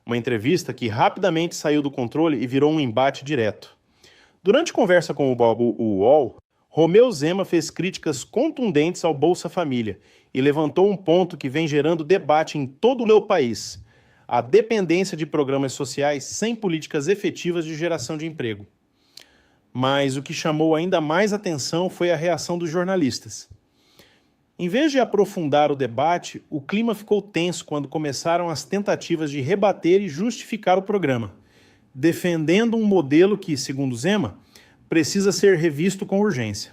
Uma entrevista que rapidamente saiu do controle e virou um embate direto. Durante conversa com o UOL, Romeu Zema fez críticas contundentes ao Bolsa Família e levantou um ponto que vem gerando debate em todo o meu país: a dependência de programas sociais sem políticas efetivas de geração de emprego. Mas o que chamou ainda mais atenção foi a reação dos jornalistas. Em vez de aprofundar o debate, o clima ficou tenso quando começaram as tentativas de rebater e justificar o programa, defendendo um modelo que, segundo Zema, precisa ser revisto com urgência.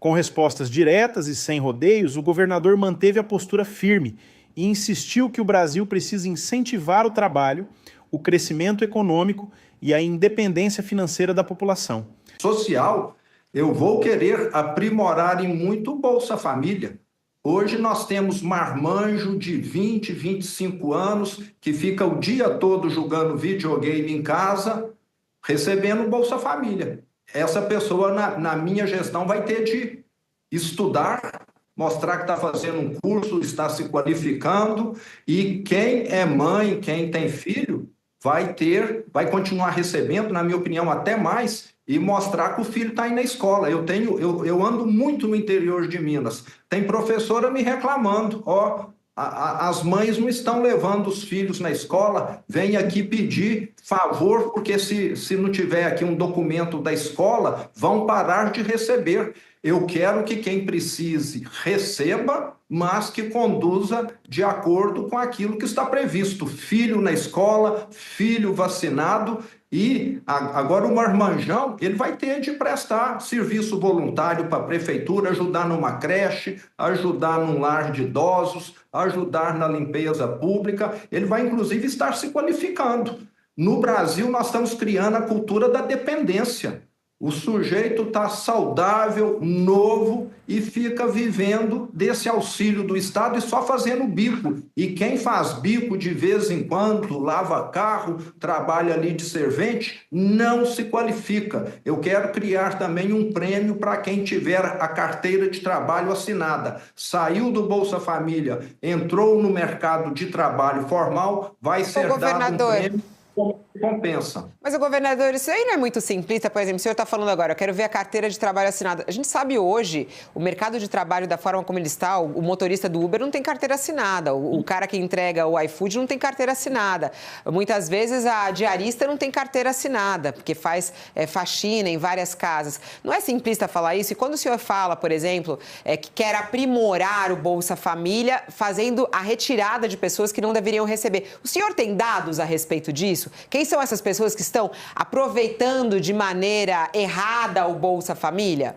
Com respostas diretas e sem rodeios, o governador manteve a postura firme e insistiu que o Brasil precisa incentivar o trabalho, o crescimento econômico e a independência financeira da população. Social, eu vou querer aprimorar em muito o Bolsa Família. Hoje nós temos marmanjo de 20, 25 anos que fica o dia todo jogando videogame em casa, recebendo o Bolsa Família. Essa pessoa, na minha gestão, vai ter de estudar, mostrar que está fazendo um curso, está se qualificando, e quem é mãe, quem tem filho, vai continuar recebendo, na minha opinião, até mais, e mostrar que o filho está aí na escola. Eu ando muito no interior de Minas. Tem professora me reclamando, as mães não estão levando os filhos na escola, vem aqui pedir favor, porque se não tiver aqui um documento da escola, vão parar de receber. Eu quero que quem precise receba, mas que conduza de acordo com aquilo que está previsto. Filho na escola, filho vacinado. E agora o marmanjão, ele vai ter de prestar serviço voluntário para a prefeitura, ajudar numa creche, ajudar num lar de idosos, ajudar na limpeza pública. Ele vai, inclusive, estar se qualificando. No Brasil, nós estamos criando a cultura da dependência. O sujeito está saudável, novo e fica vivendo desse auxílio do Estado e só fazendo bico. E quem faz bico de vez em quando, lava carro, trabalha ali de servente, não se qualifica. Eu quero criar também um prêmio para quem tiver a carteira de trabalho assinada. Saiu do Bolsa Família, entrou no mercado de trabalho formal, vai ser dado um prêmio como recompensa. Mas, governador, isso aí não é muito simplista? Por exemplo, o senhor está falando agora, eu quero ver a carteira de trabalho assinada. A gente sabe hoje, o mercado de trabalho da forma como ele está, o motorista do Uber não tem carteira assinada, o cara que entrega o iFood não tem carteira assinada. Muitas vezes a diarista não tem carteira assinada, porque faz faxina em várias casas. Não é simplista falar isso? E quando o senhor fala, por exemplo, que quer aprimorar o Bolsa Família, fazendo a retirada de pessoas que não deveriam receber, o senhor tem dados a respeito disso? Quem são essas pessoas que estão aproveitando de maneira errada o Bolsa Família?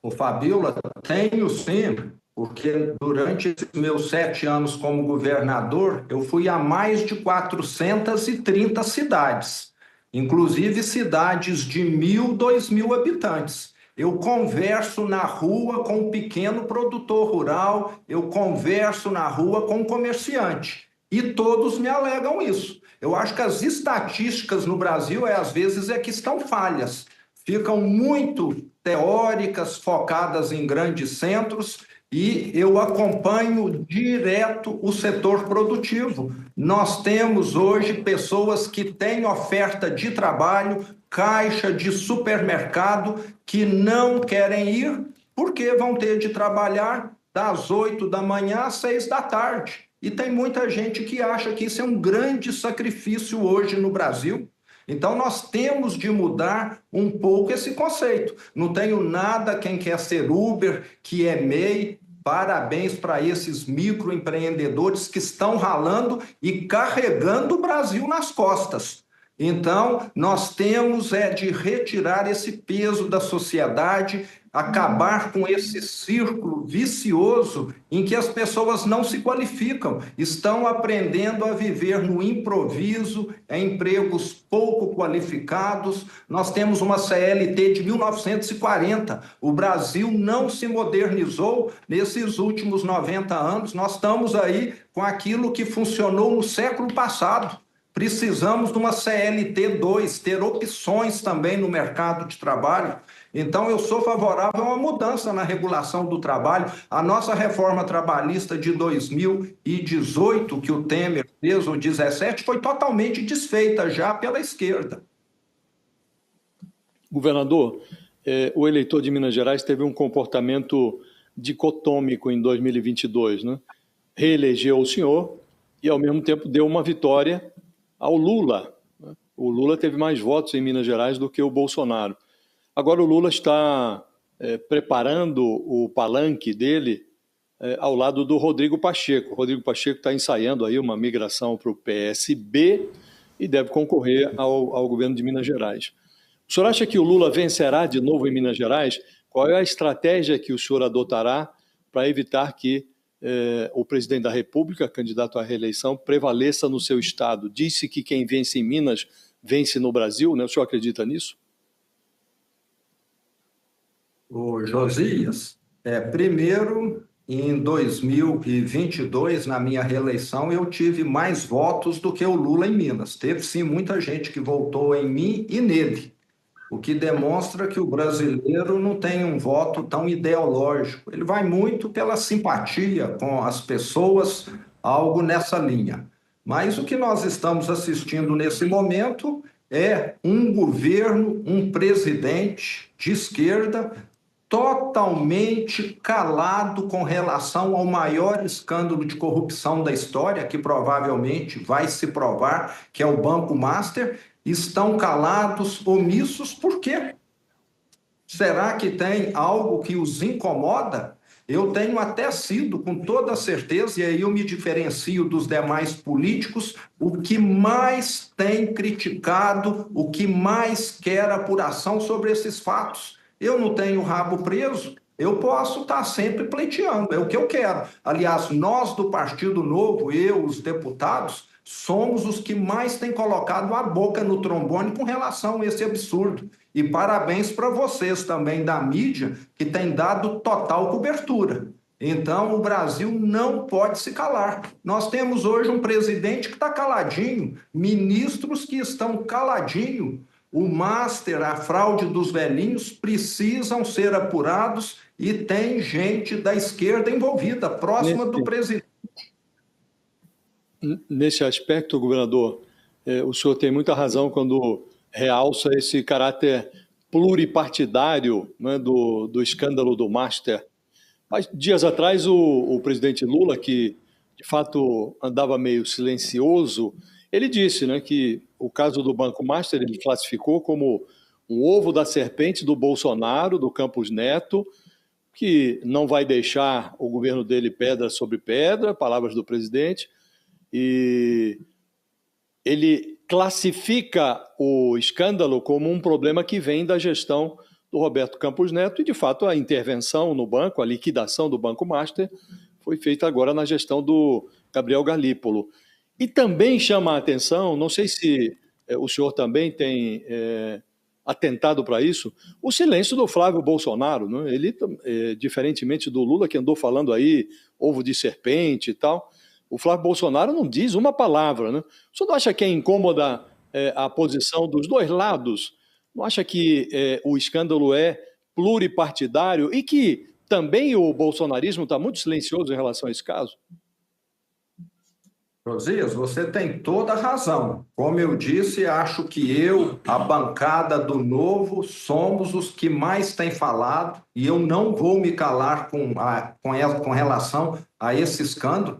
Ô, Fabíola, tenho sim, porque durante esses meus 7 anos como governador, eu fui a mais de 430 cidades, inclusive cidades de 1.000, 2.000 habitantes. Eu converso na rua com um pequeno produtor rural, eu converso na rua com um comerciante. E todos me alegam isso. Eu acho que as estatísticas no Brasil, às vezes, que estão falhas. Ficam muito teóricas, focadas em grandes centros, e eu acompanho direto o setor produtivo. Nós temos hoje pessoas que têm oferta de trabalho, caixa de supermercado, que não querem ir, porque vão ter de trabalhar das 8 da manhã às 6 da tarde. E tem muita gente que acha que isso é um grande sacrifício hoje no Brasil. Então, nós temos de mudar um pouco esse conceito. Não tenho nada quem quer ser Uber, que é MEI. Parabéns para esses microempreendedores que estão ralando e carregando o Brasil nas costas. Então, nós temos de retirar esse peso da sociedade, acabar com esse círculo vicioso em que as pessoas não se qualificam, estão aprendendo a viver no improviso, em empregos pouco qualificados. Nós temos uma CLT de 1940. O Brasil não se modernizou nesses últimos 90 anos. Nós estamos aí com aquilo que funcionou no século passado. Precisamos de uma CLT2, ter opções também no mercado de trabalho. Então, eu sou favorável a uma mudança na regulação do trabalho. A nossa reforma trabalhista de 2018, que o Temer fez, ou 2017, foi totalmente desfeita já pela esquerda. Governador, o eleitor de Minas Gerais teve um comportamento dicotômico em 2022, né? Reelegeu o senhor e, ao mesmo tempo, deu uma vitória ao Lula. O Lula teve mais votos em Minas Gerais do que o Bolsonaro. Agora o Lula está preparando o palanque dele ao lado do Rodrigo Pacheco. O Rodrigo Pacheco está ensaiando aí uma migração para o PSB e deve concorrer ao governo de Minas Gerais. O senhor acha que o Lula vencerá de novo em Minas Gerais? Qual é a estratégia que o senhor adotará para evitar que o presidente da República, candidato à reeleição, prevaleça no seu estado? Disse que quem vence em Minas vence no Brasil, né? O senhor acredita nisso? Ô, Josias, primeiro, em 2022, na minha reeleição, eu tive mais votos do que o Lula em Minas. Teve, sim, muita gente que votou em mim e nele, o que demonstra que o brasileiro não tem um voto tão ideológico. Ele vai muito pela simpatia com as pessoas, algo nessa linha. Mas o que nós estamos assistindo nesse momento é um governo, um presidente de esquerda totalmente calado com relação ao maior escândalo de corrupção da história, que provavelmente vai se provar, que é o Banco Master. Estão calados, omissos, por quê? Será que tem algo que os incomoda? Eu tenho até sido, com toda certeza, e aí eu me diferencio dos demais políticos, o que mais tem criticado, o que mais quer apuração sobre esses fatos. Eu não tenho rabo preso, eu posso estar sempre pleiteando, é o que eu quero. Aliás, nós do Partido Novo, eu, os deputados, somos os que mais têm colocado a boca no trombone com relação a esse absurdo. E parabéns para vocês também da mídia, que tem dado total cobertura. Então, o Brasil não pode se calar. Nós temos hoje um presidente que está caladinho, ministros que estão caladinhos. O Master, a fraude dos velhinhos, precisam ser apurados e tem gente da esquerda envolvida, próxima do presidente. Nesse aspecto, governador, o senhor tem muita razão quando realça esse caráter pluripartidário, né, do escândalo do Master. Mas dias atrás o presidente Lula, que de fato andava meio silencioso, ele disse, né, que o caso do Banco Master ele classificou como um ovo da serpente do Bolsonaro, do Campos Neto, que não vai deixar o governo dele pedra sobre pedra, palavras do presidente. E ele classifica o escândalo como um problema que vem da gestão do Roberto Campos Neto e, de fato, a intervenção no banco, a liquidação do Banco Master, foi feita agora na gestão do Gabriel Galípolo. E também chama a atenção, não sei se o senhor também tem atentado para isso, o silêncio do Flávio Bolsonaro, né? Ele, diferentemente do Lula, que andou falando aí, ovo de serpente e tal, o Flávio Bolsonaro não diz uma palavra, né? O senhor não acha que é incômoda a posição dos dois lados? Não acha que o escândalo é pluripartidário e que também o bolsonarismo está muito silencioso em relação a esse caso? Josias, você tem toda a razão. Como eu disse, acho que a bancada do Novo, somos os que mais têm falado e eu não vou me calar com relação a esse escândalo.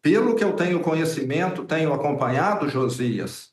Pelo que eu tenho conhecimento, tenho acompanhado, Josias,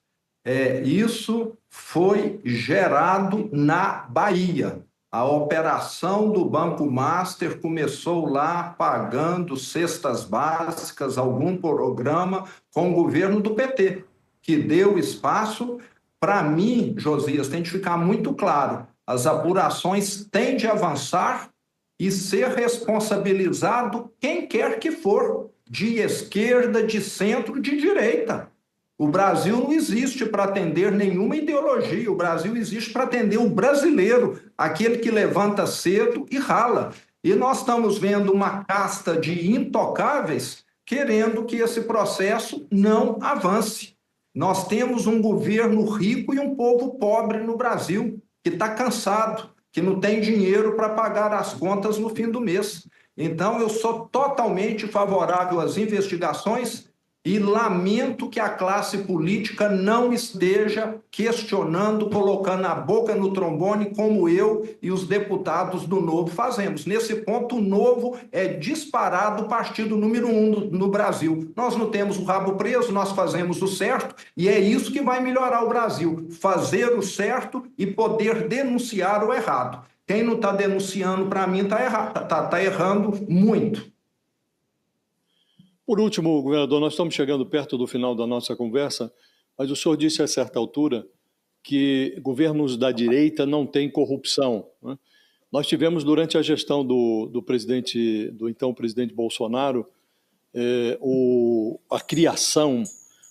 isso foi gerado na Bahia. A operação do Banco Master começou lá pagando cestas básicas, algum programa com o governo do PT, que deu espaço. Para mim, Josias, tem de ficar muito claro, as apurações têm de avançar e ser responsabilizado quem quer que for, de esquerda, de centro, de direita. O Brasil não existe para atender nenhuma ideologia, o Brasil existe para atender o brasileiro, aquele que levanta cedo e rala. E nós estamos vendo uma casta de intocáveis querendo que esse processo não avance. Nós temos um governo rico e um povo pobre no Brasil, que está cansado, que não tem dinheiro para pagar as contas no fim do mês. Então, eu sou totalmente favorável às investigações e lamento que a classe política não esteja questionando, colocando a boca no trombone, como eu e os deputados do Novo fazemos. Nesse ponto, o Novo é disparado o partido número 1 no Brasil. Nós não temos o rabo preso, nós fazemos o certo, e é isso que vai melhorar o Brasil, fazer o certo e poder denunciar o errado. Quem não está denunciando, para mim, está errando muito. Por último, governador, nós estamos chegando perto do final da nossa conversa, mas o senhor disse a certa altura que governos da direita não têm corrupção, né? Nós tivemos durante a gestão do então presidente Bolsonaro a criação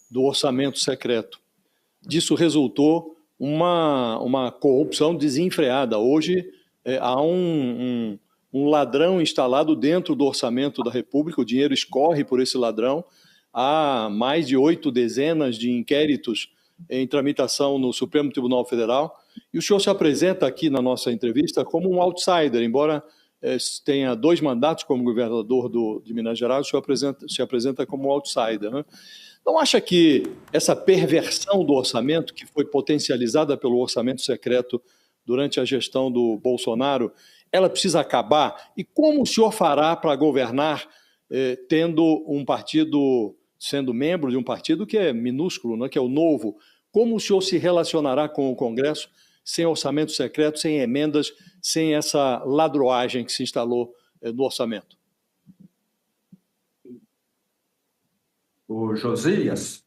do orçamento secreto. Disso resultou uma corrupção desenfreada. Hoje há um ladrão instalado dentro do orçamento da República, o dinheiro escorre por esse ladrão, há mais de 8 dezenas de inquéritos em tramitação no Supremo Tribunal Federal, e o senhor se apresenta aqui na nossa entrevista como um outsider, embora tenha 2 mandatos como governador de Minas Gerais, o senhor se apresenta como um outsider, né? Não acha que essa perversão do orçamento, que foi potencializada pelo orçamento secreto durante a gestão do Bolsonaro, ela precisa acabar? E como o senhor fará para governar tendo um partido, sendo membro de um partido que é minúsculo, né, que é o Novo? Como o senhor se relacionará com o Congresso sem orçamento secreto, sem emendas, sem essa ladroagem que se instalou no orçamento? O Josias,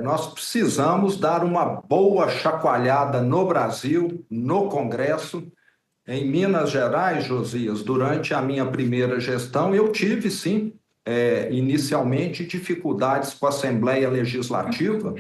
nós precisamos dar uma boa chacoalhada no Brasil, no Congresso. Em Minas Gerais, Josias, durante a minha primeira gestão, eu tive, sim, inicialmente dificuldades com a Assembleia Legislativa,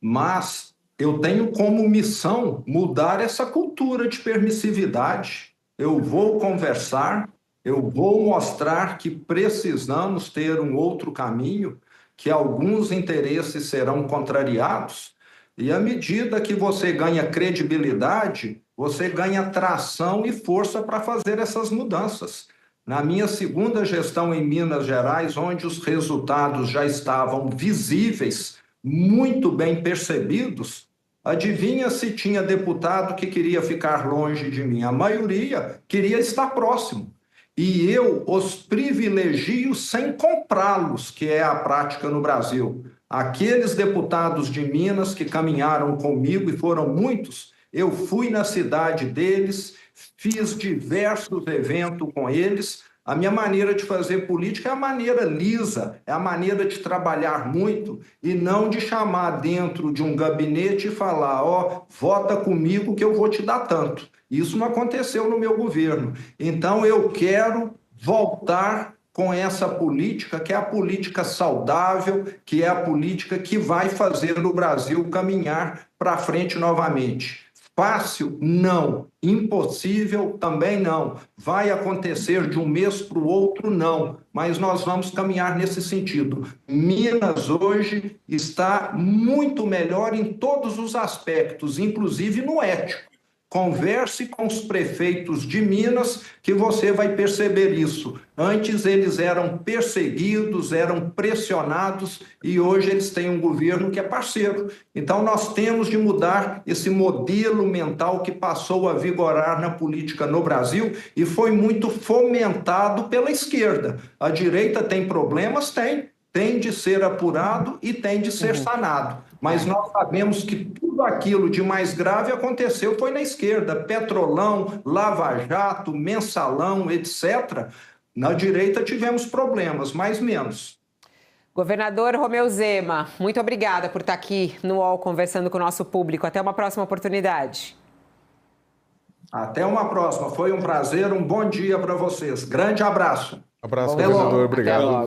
mas eu tenho como missão mudar essa cultura de permissividade. Eu vou conversar, eu vou mostrar que precisamos ter um outro caminho, que alguns interesses serão contrariados, e à medida que você ganha credibilidade, você ganha tração e força para fazer essas mudanças. Na minha segunda gestão em Minas Gerais, onde os resultados já estavam visíveis, muito bem percebidos, adivinha se tinha deputado que queria ficar longe de mim? A maioria queria estar próximo. E eu os privilegio sem comprá-los, que é a prática no Brasil. Aqueles deputados de Minas que caminharam comigo, e foram muitos, eu fui na cidade deles, fiz diversos eventos com eles. A minha maneira de fazer política é a maneira lisa, é a maneira de trabalhar muito e não de chamar dentro de um gabinete e falar, vota comigo que eu vou te dar tanto. Isso não aconteceu no meu governo. Então, eu quero voltar com essa política, que é a política saudável, que é a política que vai fazer o Brasil caminhar para frente novamente. Fácil? Não. Impossível? Também não. Vai acontecer de um mês para o outro? Não. Mas nós vamos caminhar nesse sentido. Minas hoje está muito melhor em todos os aspectos, inclusive no ético. Converse com os prefeitos de Minas que você vai perceber isso. Antes eles eram perseguidos, eram pressionados e hoje eles têm um governo que é parceiro. Então nós temos de mudar esse modelo mental que passou a vigorar na política no Brasil e foi muito fomentado pela esquerda. A direita tem problemas? Tem de ser apurado e tem de ser sanado. Mas nós sabemos que tudo aquilo de mais grave aconteceu foi na esquerda. Petrolão, Lava Jato, Mensalão, etc. Na direita tivemos problemas, mas menos. Governador Romeu Zema, muito obrigada por estar aqui no UOL conversando com o nosso público. Até uma próxima oportunidade. Até uma próxima. Foi um prazer, um bom dia para vocês. Grande abraço. Abraço, governador. Obrigado.